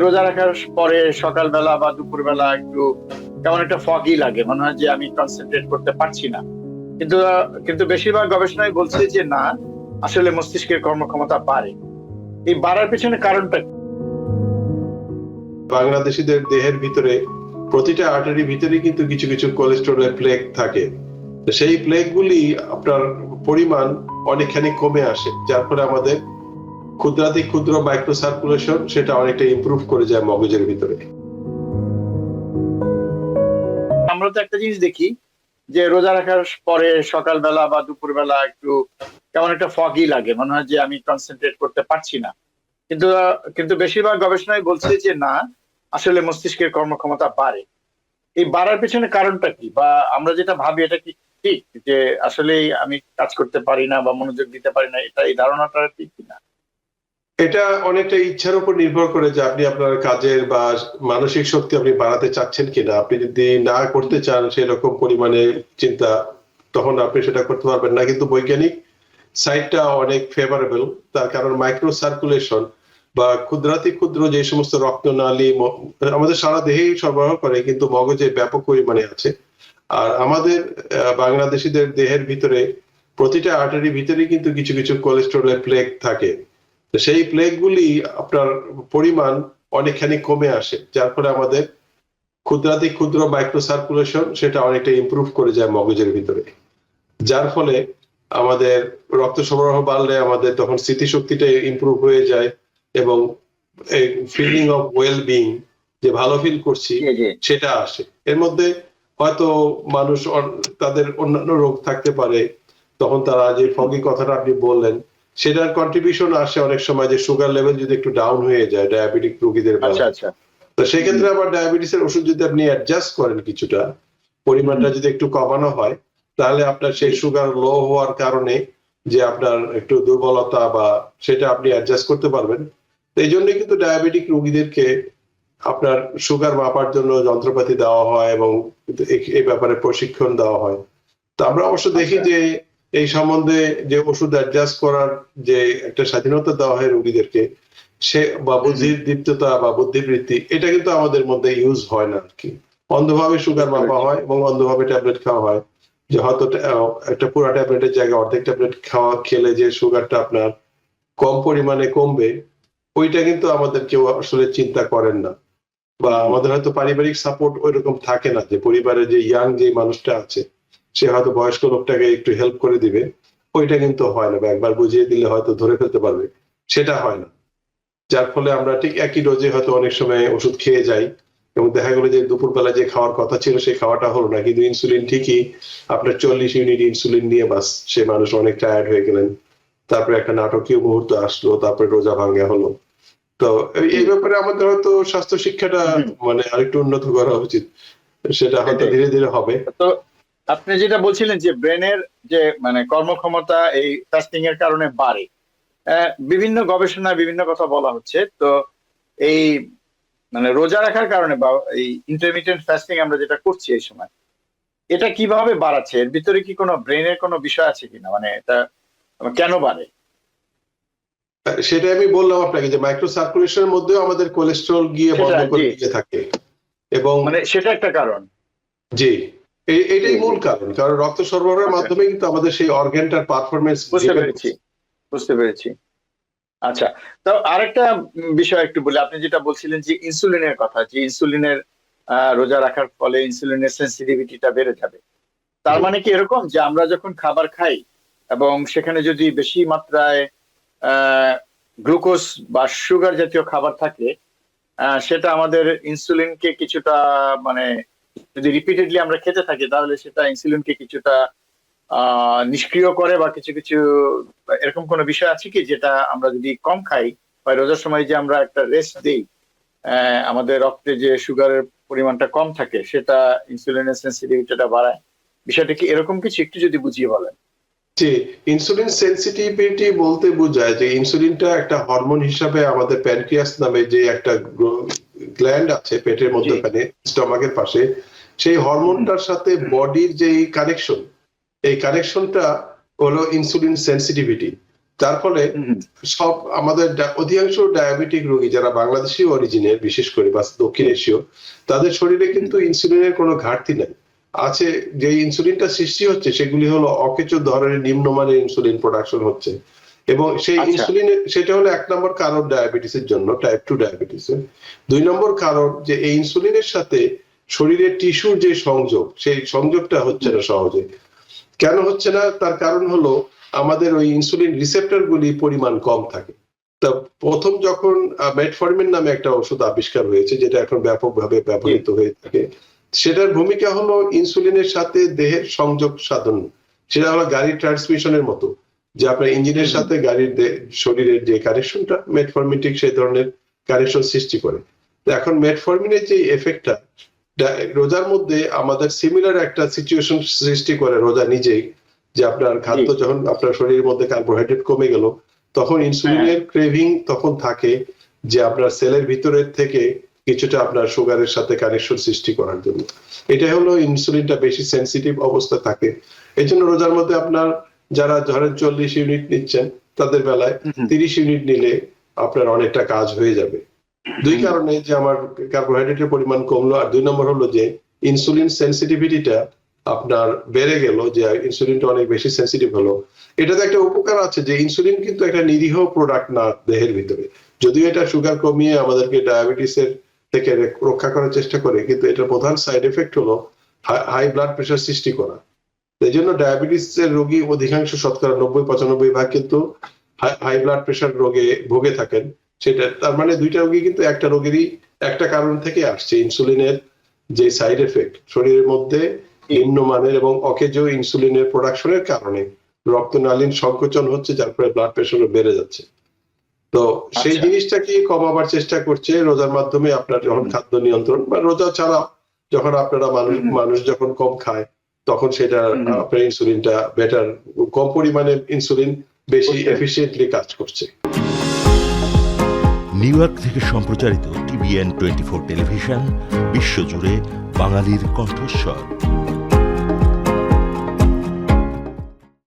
রোজা রাখার পরে সকালবেলা বা দুপুরবেলা একটু কেমন একটা ফগি লাগে, মনে হয় যে আমি কনসেন্ট্রেট করতে পারছি না। কিন্তু বেশিরভাগ গবেষণায় বলছে যে না, আসলে মস্তিষ্কের কর্মক্ষমতা বাড়ে। এই বাড়ার পেছনে কারণটা কি? বাংলাদেশীদের দেহের ভিতরে প্রতিটা আর্টারির ভিতরে কিন্তু কিছু কিছু কোলেস্টেরলের প্লেগ থাকে। তো সেই প্লেগ গুলি আপনার পরিমাণ অনেকখানি কমে আসে, যার ফলে আমাদের ক্ষুদ্রাতি ক্ষুদ্র মাইক্রো সার্কুলেশন সেটা অনেকটা ইমপ্রুভ করে যায় মগজের ভিতরে। আমরা তো একটা জিনিস দেখি যে রোজা রাখার পরে সকালবেলা বা দুপুরবেলা একটু কেমন একটা ফগি লাগে, মনে হয় যে আমি কনসেন্ট্রেট করতে পারছি না। কিন্তু বেশিরভাগ গবেষণায় বলছে যে না, আসলে মস্তিষ্কের কর্মক্ষমতা বাড়ে। এই বাড়ার পেছনে কারণটা কি, বা আমরা যেটা ভাবি এটা কি ঠিক যে আসলে আমি কাজ করতে পারি না বা মনোযোগ দিতে পারি না, এটা এই ধারণাটা ঠিক কিনা? এটা অনেকটা ইচ্ছার উপর নির্ভর করে যে আপনি আপনার কাজের বা মানসিক শক্তি আপনি বাড়াতে চাচ্ছেন কিনা। আপনি যদি না করতে চান সেরকম পরিমাণে চিন্তা, তখন আপনি সেটা করতে পারবেন না। কিন্তু বৈজ্ঞানিক সাইডটা অনেক ফেভারেবল, তার কারণ মাইক্রো সার্কুলেশন বা ক্ষুদ্রাতি ক্ষুদ্র যে সমস্ত রক্তনালী আমাদের সারা দেহেই সরবরাহ করে, কিন্তু মগজে ব্যাপক পরিমাণে আছে। আর আমাদের বাংলাদেশীদের দেহের ভিতরে প্রতিটা আর্টারির ভিতরে কিন্তু কিছু কিছু কোলেস্টেরলের প্লেগ থাকে। তো সেই প্লেগ গুলি আপনার পরিমাণ অনেকখানি কমে আসে, যার ফলে আমাদের ক্ষুদ্রাতি ক্ষুদ্র মাইক্রো সার্কুলেশন সেটা অনেকটা ইমপ্রুভ করে যায় মগজের ভিতরে। যার ফলে আমাদের রক্ত সরবরাহ বাড়লে আমাদের তখন স্মৃতিশক্তিটা ইমপ্রুভ হয়ে যায়, এবং ফিলিং অফ ওয়েল বিং, যে ভালো ফিল করছি, জি জি। সেটা আসে। এর মধ্যে হয়তো মানুষ তাদের অন্যান্য রোগ থাকতে পারে, তখন তারা যে ফগি কথাটা আপনি বললেন সেটার কন্ট্রিবিউশন আসে অনেক সময়, যে সুগার লেভেল যদি একটু ডাউন হয়ে যায় ডায়াবেটিক রোগীদের আচ্ছা বেলায়। আচ্ছা। তো সেক্ষেত্রে আবার ডায়াবেটিসের ওষুধ যদি আপনি অ্যাডজাস্ট করেন কিছুটা, পরিমাণটা যদি একটু কমানো হয়, তাহলে আপনার সেই সুগার লো হওয়ার কারণে যে আপনার একটু দুর্বলতা বা সেটা আপনি অ্যাডজাস্ট করতে পারবেন। তো এই জন্যই কিন্তু ডায়াবেটিক রোগীদেরকে আপনার সুগার মাপার জন্য যন্ত্রপাতি দেওয়া হয় এবং এই ব্যাপারে প্রশিক্ষণ দেওয়া হয়। তো আমরা অবশ্য দেখি আচ্ছা। যে এই সম্বন্ধে যে ওষুধ অ্যাডজাস্ট করার যে একটা স্বাধীনতা দেওয়া হয় রোগীদেরকে, সে বা বুদ্ধির দীপ্ততা বা বুদ্ধিবৃত্তি, এটা কিন্তু আমাদের মধ্যে ইউজ হয় না আর কি। অন্ধভাবে সুগার বুঝতে মাপা পেরেছি। হয় এবং অন্ধভাবে ট্যাবলেট খাওয়া হয়, যে হয়তো একটা পুরো ট্যাবলেটের জায়গায় অর্ধেক ট্যাবলেট খাওয়া খেলে যে সুগারটা আপনার কম পরিমাণে কমবে, ওইটা কিন্তু আমাদের কেউ আসলে চিন্তা করেন না। বা আমাদের হয়তো পারিবারিক সাপোর্ট ওইরকম থাকে না, যে পরিবারে যে ইয়াং যে মানুষটা আছে সে হয়তো বয়স্ক লোকটাকে একটু হেল্প করে দিবে, ওইটা কিন্তু হয় না। বা একবার বুঝিয়ে দিলে হয়তো ধরে ফেলতে পারবে, সেটা হয় না। যার ফলে আমরা ঠিক একই ডোজে হয়তো অনেক সময় ওষুধ খেয়ে যাই, এবং দেখা গেলো যে দুপুরবেলা যে খাওয়ার কথা ছিল সেই খাওয়াটা হলো না, কিন্তু ইনসুলিন ঠিকই আপনার 40 ইউনিট ইনসুলিন নিয়ে বাস সে মানুষ অনেক টায়ার্ড হয়ে গেলেন। তারপরে একটা নাটকীয় মুহূর্ত আসলো, তারপরে রোজা ভাঙ্গা হলো। তো এই ব্যাপারে আমাদের হয়তো স্বাস্থ্য শিক্ষাটা মানে আরেকটু উন্নত করা উচিত। সেটা হয়তো সেটাই। ধীরে ধীরে হবে। তো আপনি যেটা বলছিলেন যে ব্রেনের যে মানে কর্মক্ষমতা এই ফাস্টিং এর কারণে বাড়ে, বিভিন্ন গবেষণায় বিভিন্ন কথা বলা হচ্ছে। তো এই মানে রোজা রাখার কারণে বা এই ইন্টারমিটেন্ট ফাস্টিং আমরা যেটা করছি এই সময়, এটা কিভাবে বাড়াচ্ছে? এর ভিতরে কি কোনো ব্রেনের কোনো বিষয় আছে কিনা, মানে এটা কেন বাড়ে? সেটা আমি বললাম আপনাকে, যে মাইক্রো সার্কুলেশনের মধ্যেও আমাদের কোলেস্টেরল গিয়ে সেটা বন্ধ করে জি, দিয়ে থাকে। এবং মানে সেটা একটা কারণ। জি, জি এটাই জি। মূল কারণ। কারণ রক্ত সরবরাহের আচ্ছা, মাধ্যমে কিন্তু আমাদের সেই অর্গানটার পারফরমেন্স বুঝতে ডিপেন্ড পেরেছি, করছে। বুঝতে পেরেছি। আচ্ছা, তো আরেকটা বিষয় একটু বলি। আপনি যেটা বলছিলেন যে ইনসুলিনের কথা, যে ইনসুলিনের রোজা রাখার ফলে ইনসুলিনের সেন্সিটিভিটিটা বেড়ে যাবে। তার জি। মানে কি এরকম যে আমরা যখন খাবার খাই এবং সেখানে যদি বেশি মাত্রায় গ্লুকোজ বা সুগার জাতীয় খাবার থাকে, সেটা আমাদের ইনসুলিনকে কিছুটা মানে যদি রিপিটেডলি আমরা খেতে থাকি তাহলে সেটা ইনসুলিনকে কিছুটা নিষ্ক্রিয় করে, বা কিছু কিছু এরকম কোনো বিষয় আছে কি যেটা আমরা যদি কম খাই বা রোজার সময় যে আমরা একটা রেস্ট দিই, আমাদের রক্তে যে সুগারের পরিমাণটা কম থাকে সেটা ইনসুলিনের সেন্সিটিভিটিটা বাড়ায়? বিষয়টা কি এরকম কিছু, একটু যদি বুঝিয়ে বলেন। জি, ইনসুলিন সেনসিটিভিটি বলতে বোঝায় যে ইনসুলিনটা একটা হরমোন হিসাবে আমাদের প্যানক্রিয়াস নামে যে একটা গ্ল্যান্ড আছে পেটের জি। মধ্যখানে, স্টমাকের পাশে, সেই হরমোনটার সাথে বডির যে কানেকশন, এই কানেকশনটা হলো ইনসুলিন সেনসিটিভিটি। যার ফলে সব আমাদের অধিকাংশ ডায়াবেটিক রোগী যারা বাংলাদেশি অরিজিনের, বিশেষ করে বা দক্ষিণ এশীয়, তাদের শরীরে কিন্তু ইনসুলিনের কোনো ঘাটতি নাই। আছে যে ইনসুলিনটা সৃষ্টি হচ্ছে সেগুলি হলো অকেচো ধরনের নিম্নমানের ইনসুলিন প্রোডাকশন হচ্ছে, এবং সেই ইনসুলিনের সেটা হলো 1 নম্বর কারণ ডায়াবেটিসের জন্য, টাইপ 2 ডায়াবেটিসের। 2 নম্বর কারণ যে এই ইনসুলিনের সাথে শরীরের টিস্যুর যে সংযোগ, সেই সংযোগটা হচ্ছে না সহজে। কেন হচ্ছে না? তার কারণ হলো আমাদের ওই ইনসুলিন রিসেপ্টর গুলি পরিমাণ কম থাকে। তা প্রথম যখন মেটফর্মিন নামে একটা ওষুধ আবিষ্কার হয়েছে, যেটা এখন ব্যাপকভাবে ব্যবহৃত হয়ে থাকে, সেটার ভূমিকা হলো ইনসুলিনের সাথে দেহের সংযোগ সাধন। সেটা হলো গাড়ির ট্রান্সমিশনের মতো, যে আপনার ইঞ্জিনের সাথে গাড়ির শরীরের যে কানেকশনটা, মেটফর্মিন ঠিক সেই ধরনের কানেকশন সৃষ্টি করে। তো এখন মেটফর্মিনের যে এফেক্টটা রোজার মধ্যে আমাদের সিমিলার একটা সিচুয়েশন সৃষ্টি করে রোজা নিজেই, যে আপনার খাদ্য যখন আপনার শরীরের মধ্যে কার্বোহাইড্রেট কমে গেল, তখন ইনসুলিনের ক্রেভিং তখন থাকে যে আপনার সেলের ভিতরের থেকে কিছুটা আপনার সুগারের সাথে কানেকশন সৃষ্টি করার জন্য। এটা হলো ইনসুলিনটা বেশি সেনসিটিভ অবস্থা থাকে। এই জন্য রোজার মধ্যে আপনার যারা ধরেন 40 ইউনিট নিচ্ছেন, তাদের বেলায় 30 ইউনিট নিলে আপনার অনেকটা কাজ হয়ে যাবে। 2 কারণে, যে আমার কার্বোহাইড্রেটের পরিমাণ কমলো, আর 2 নম্বর হলো যে ইনসুলিন সেনসিটিভিটিটা আপনার বেড়ে গেল, যে ইনসুলিনটা অনেক বেশি সেনসিটিভ হলো। এটাতে একটা উপকার আছে যে ইনসুলিন কিন্তু একটা নিরীহ প্রোডাক্ট না দেহের ভিতরে, যদিও এটা সুগার কমিয়ে আমাদেরকে ডায়াবেটিসের থেকে রক্ষা করার চেষ্টা করে, কিন্তু এটার প্রধান সাইড এফেক্ট হলো হাই ব্লাড প্রেশার সৃষ্টি করা। এই জন্য ডায়াবেটিসের রোগী অধিকাংশ শতকরা 90-95% কিন্তু হাই ব্লাড প্রেশার রোগে ভুগে থাকেন। সেটা তার মানে 2টা রোগী কিন্তু একটা রোগেরই একটা কারণ থেকে আসছে, ইনসুলিনের যে সাইড এফেক্ট শরীরের মধ্যে নিম্নমানের এবং অকেজো ইনসুলিনের প্রোডাকশনের কারণে রক্তনালীর সংকোচন হচ্ছে, যার ফলে ব্লাড প্রেশার বেড়ে যাচ্ছে। তো সেই জিনিসটাকে কমাবার চেষ্টা করছে রোজার মাধ্যমে। আপনার যখন খাদ্য নিয়ন্ত্রণ বা রোজা ছাড়া যখন আপনারা মানুষ যখন কম খায়, তখন সেটা আপনার ইনসুলিনটা বেটার, কম পরিমাণে ইনসুলিন বেশি এফিশিয়েন্টলি কাজ করছে। নিউ ইয়র্ক থেকে সম্প্রচারিত TVN 24 টেলিভিশন বিশ্বজুড়ে বাঙালির কণ্ঠস্বর।